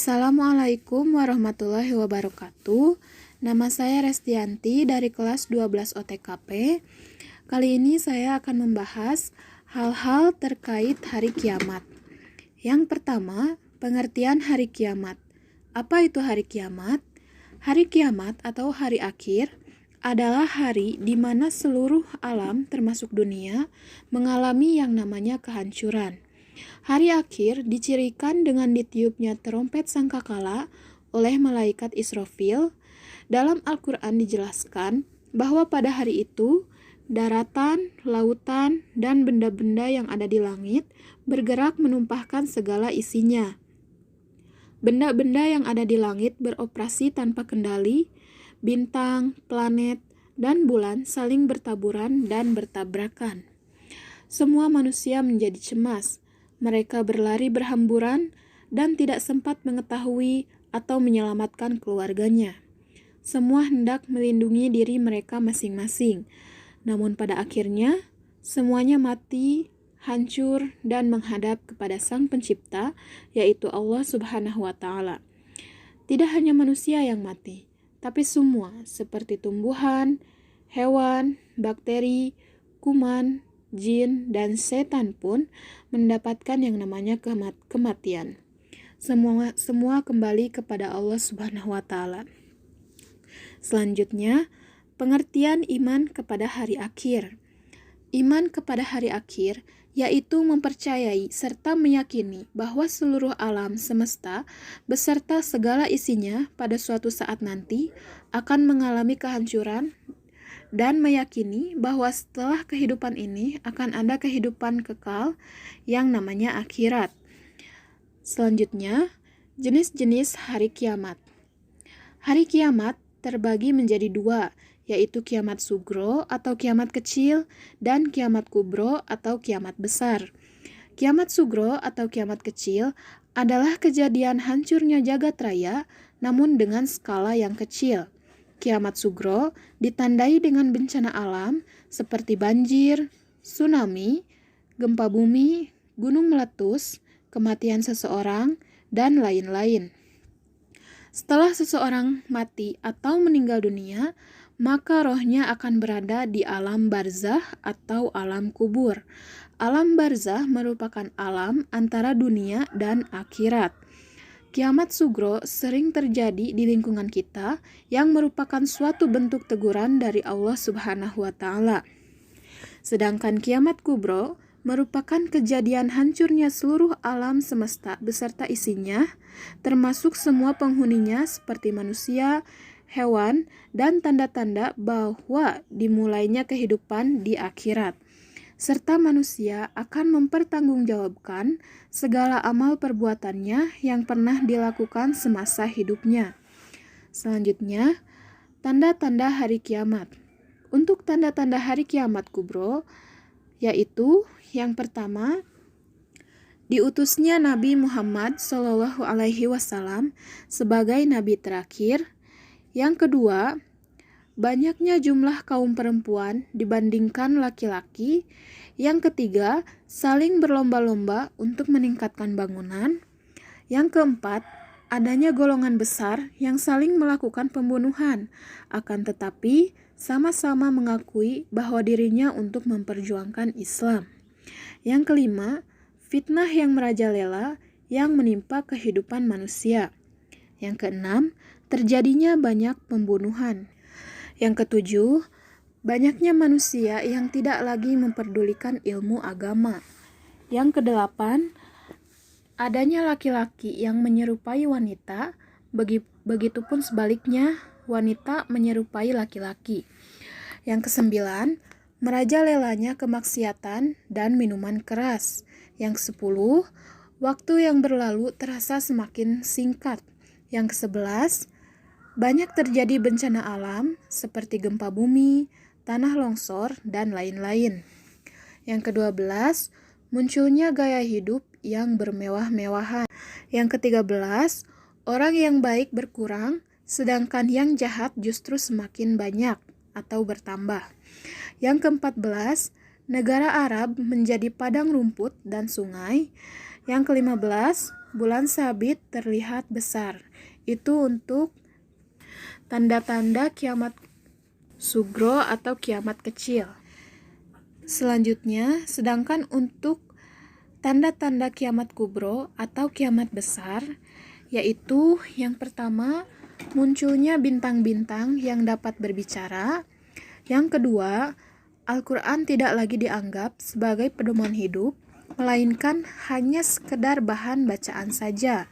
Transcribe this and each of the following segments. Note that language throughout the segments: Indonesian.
Assalamualaikum warahmatullahi wabarakatuh. Nama saya Restianti dari kelas 12 OTKP. Kali ini saya akan membahas hal-hal terkait hari kiamat. Yang pertama, pengertian hari kiamat. Apa itu hari kiamat? Hari kiamat atau hari akhir adalah hari di mana seluruh alam termasuk dunia mengalami yang namanya kehancuran. Hari akhir dicirikan dengan ditiupnya terompet sangkakala oleh malaikat Israfil. Dalam Al-Quran dijelaskan bahwa pada hari itu, daratan, lautan, dan benda-benda yang ada di langit bergerak menumpahkan segala isinya. Benda-benda yang ada di langit beroperasi tanpa kendali, bintang, planet, dan bulan saling bertaburan dan bertabrakan. Semua manusia menjadi cemas. Mereka berlari berhamburan dan tidak sempat mengetahui atau menyelamatkan keluarganya. Semua hendak melindungi diri mereka masing-masing. Namun pada akhirnya, semuanya mati, hancur, dan menghadap kepada Sang Pencipta, yaitu Allah Subhanahu wa Ta'ala. Tidak hanya manusia yang mati, tapi semua seperti tumbuhan, hewan, bakteri, kuman, jin, dan setan pun mendapatkan yang namanya kematian. Semua kembali kepada Allah Subhanahu wa Ta'ala. Selanjutnya, pengertian iman kepada hari akhir. Iman kepada hari akhir yaitu mempercayai serta meyakini bahwa seluruh alam semesta beserta segala isinya pada suatu saat nanti akan mengalami kehancuran, dan meyakini bahwa setelah kehidupan ini akan ada kehidupan kekal yang namanya akhirat. Selanjutnya, jenis-jenis hari kiamat. Hari kiamat terbagi menjadi dua, yaitu kiamat sugro atau kiamat kecil dan kiamat kubro atau kiamat besar. Kiamat sugro atau kiamat kecil adalah kejadian hancurnya jagat raya namun dengan skala yang kecil. Kiamat sugro ditandai dengan bencana alam seperti banjir, tsunami, gempa bumi, gunung meletus, kematian seseorang, dan lain-lain. Setelah seseorang mati atau meninggal dunia, maka rohnya akan berada di alam barzah atau alam kubur. Alam barzah merupakan alam antara dunia dan akhirat. Kiamat sugro sering terjadi di lingkungan kita yang merupakan suatu bentuk teguran dari Allah Subhanahu wa Ta'ala. Sedangkan kiamat kubro merupakan kejadian hancurnya seluruh alam semesta beserta isinya, termasuk semua penghuninya seperti manusia, hewan, dan tanda-tanda bahwa dimulainya kehidupan di akhirat. Serta manusia akan mempertanggungjawabkan segala amal perbuatannya yang pernah dilakukan semasa hidupnya. Selanjutnya, tanda-tanda hari kiamat. Untuk tanda-tanda hari kiamat kubro, yaitu yang pertama, diutusnya Nabi Muhammad SAW sebagai nabi terakhir. Yang kedua, banyaknya jumlah kaum perempuan dibandingkan laki-laki. Yang ketiga, saling berlomba-lomba untuk meningkatkan bangunan. Yang keempat, adanya golongan besar yang saling melakukan pembunuhan, akan tetapi sama-sama mengakui bahwa dirinya untuk memperjuangkan Islam. Yang kelima, fitnah yang merajalela yang menimpa kehidupan manusia. Yang keenam, terjadinya banyak pembunuhan. Yang ketujuh, banyaknya manusia yang tidak lagi memperdulikan ilmu agama. Yang kedelapan, adanya laki-laki yang menyerupai wanita, begitupun sebaliknya wanita menyerupai laki-laki. Yang kesembilan, merajalelanya kemaksiatan dan minuman keras. Yang kesepuluh, waktu yang berlalu terasa semakin singkat. Yang kesebelas, banyak terjadi bencana alam seperti gempa bumi, tanah longsor, dan lain-lain. Yang ke-12, munculnya gaya hidup yang bermewah-mewahan. Yang ke-13, orang yang baik berkurang, sedangkan yang jahat justru semakin banyak atau bertambah. Yang ke-14, negara Arab menjadi padang rumput dan sungai. Yang ke-15, bulan sabit terlihat besar. Itu untuk tanda-tanda kiamat sugro atau kiamat kecil. Selanjutnya, sedangkan untuk tanda-tanda kiamat kubro atau kiamat besar, yaitu yang pertama, munculnya bintang-bintang yang dapat berbicara. Yang kedua, Al-Quran tidak lagi dianggap sebagai pedoman hidup, melainkan hanya sekedar bahan bacaan saja.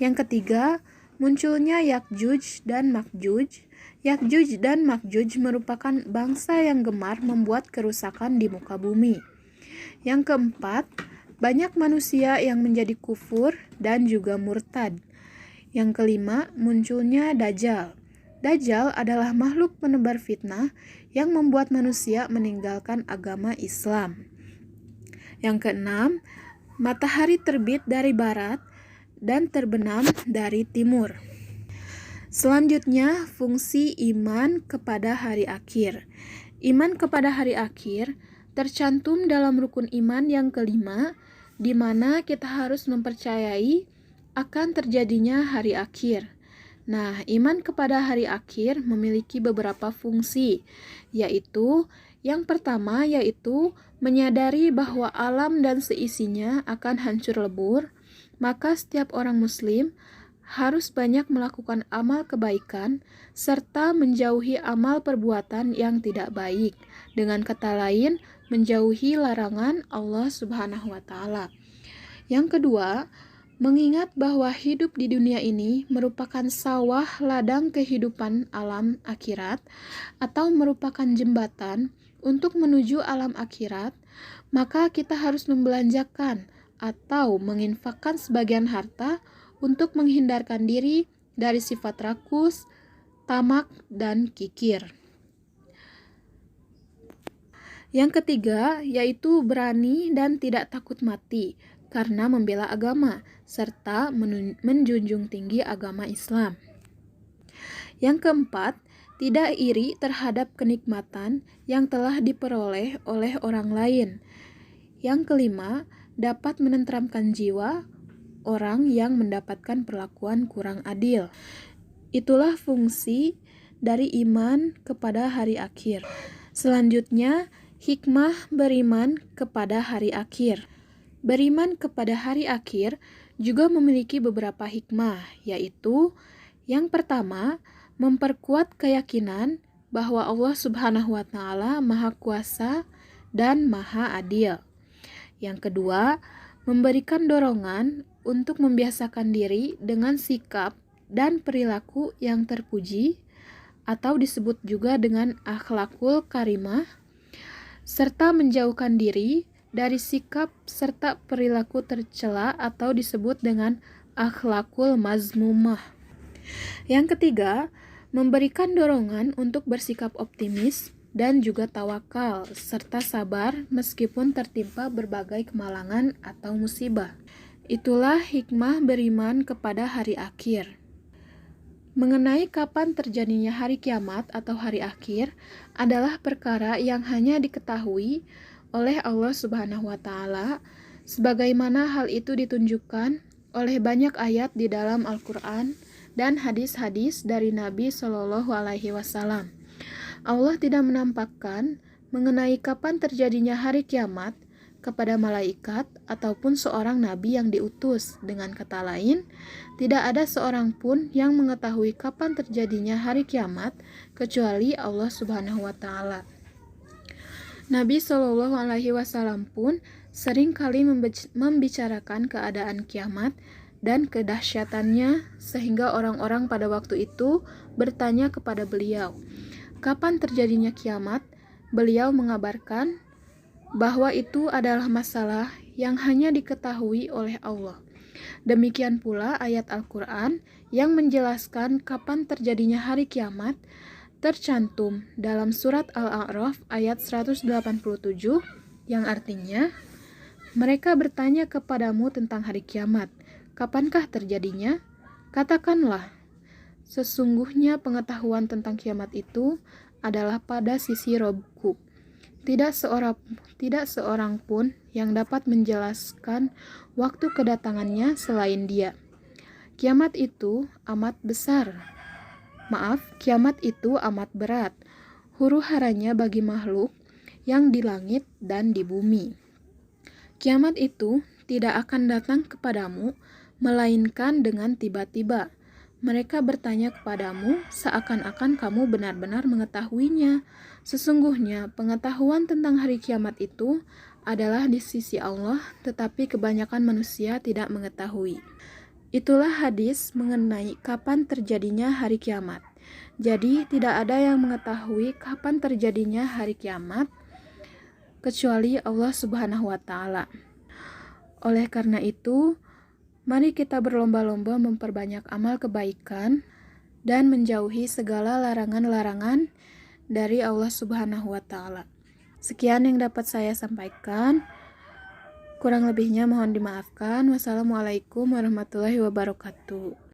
Yang ketiga, munculnya Yakjuj dan Makjuj. Yakjuj dan Makjuj merupakan bangsa yang gemar membuat kerusakan di muka bumi. Yang keempat, banyak manusia yang menjadi kufur dan juga murtad. Yang kelima, munculnya Dajjal. Dajjal adalah makhluk penebar fitnah yang membuat manusia meninggalkan agama Islam. Yang keenam, matahari terbit dari barat dan terbenam dari timur. Selanjutnya, fungsi iman kepada hari akhir. Iman kepada hari akhir tercantum dalam rukun iman yang kelima, di mana kita harus mempercayai akan terjadinya hari akhir. Nah, iman kepada hari akhir memiliki beberapa fungsi, yaitu yang pertama yaitu menyadari bahwa alam dan seisinya akan hancur lebur, maka setiap orang muslim harus banyak melakukan amal kebaikan serta menjauhi amal perbuatan yang tidak baik. Dengan kata lain, menjauhi larangan Allah Subhanahu wa taala. Yang kedua, mengingat bahwa hidup di dunia ini merupakan sawah ladang kehidupan alam akhirat atau merupakan jembatan untuk menuju alam akhirat, maka kita harus membelanjakan atau menginfakkan sebagian harta untuk menghindarkan diri dari sifat rakus, tamak, dan kikir. Yang ketiga, yaitu berani dan tidak takut mati karena membela agama, serta menjunjung tinggi agama Islam. Yang keempat, tidak iri terhadap kenikmatan yang telah diperoleh oleh orang lain. Yang kelima, dapat menenteramkan jiwa orang yang mendapatkan perlakuan kurang adil. Itulah fungsi dari iman kepada hari akhir. Selanjutnya, hikmah beriman kepada hari akhir. Beriman kepada hari akhir juga memiliki beberapa hikmah, yaitu yang pertama, memperkuat keyakinan bahwa Allah Subhanahu wa taala Maha Kuasa dan Maha Adil. Yang kedua, memberikan dorongan untuk membiasakan diri dengan sikap dan perilaku yang terpuji atau disebut juga dengan akhlakul karimah, serta menjauhkan diri dari sikap serta perilaku tercela atau disebut dengan akhlakul mazmumah. Yang ketiga, memberikan dorongan untuk bersikap optimis dan juga tawakal serta sabar meskipun tertimpa berbagai kemalangan atau musibah. Itulah hikmah beriman kepada hari akhir. Mengenai kapan terjadinya hari kiamat atau hari akhir adalah perkara yang hanya diketahui oleh Allah Subhanahu wa taala, sebagaimana hal itu ditunjukkan oleh banyak ayat di dalam Al-Qur'an dan hadis-hadis dari Nabi Shallallahu alaihi wasallam. Allah tidak menampakkan mengenai kapan terjadinya hari kiamat kepada malaikat ataupun seorang nabi yang diutus. Dengan kata lain, tidak ada seorang pun yang mengetahui kapan terjadinya hari kiamat kecuali Allah Subhanahu wa taala. Nabi Shallallahu alaihi wasallam pun sering kali membicarakan keadaan kiamat dan kedahsyatannya sehingga orang-orang pada waktu itu bertanya kepada beliau, kapan terjadinya kiamat? Beliau mengabarkan bahwa itu adalah masalah yang hanya diketahui oleh Allah. Demikian pula ayat Al-Quran yang menjelaskan kapan terjadinya hari kiamat tercantum dalam surat Al-A'raf ayat 187 yang artinya, mereka bertanya kepadamu tentang hari kiamat, kapankah terjadinya? Katakanlah, sesungguhnya pengetahuan tentang kiamat itu adalah pada sisi Robku. Tidak seorang pun yang dapat menjelaskan waktu kedatangannya selain Dia. Kiamat itu amat besar. Kiamat itu amat berat. Huru-haranya bagi makhluk yang di langit dan di bumi. Kiamat itu tidak akan datang kepadamu, melainkan dengan tiba-tiba. Mereka bertanya kepadamu seakan-akan kamu benar-benar mengetahuinya. Sesungguhnya pengetahuan tentang hari kiamat itu adalah di sisi Allah, tetapi kebanyakan manusia tidak mengetahui. Itulah hadis mengenai kapan terjadinya hari kiamat. Jadi tidak ada yang mengetahui kapan terjadinya hari kiamat kecuali Allah Subhanahu wa Ta'ala. Oleh karena itu, mari kita berlomba-lomba memperbanyak amal kebaikan dan menjauhi segala larangan-larangan dari Allah Subhanahu wa Ta'ala. Sekian yang dapat saya sampaikan. Kurang lebihnya mohon dimaafkan. Wassalamualaikum warahmatullahi wabarakatuh.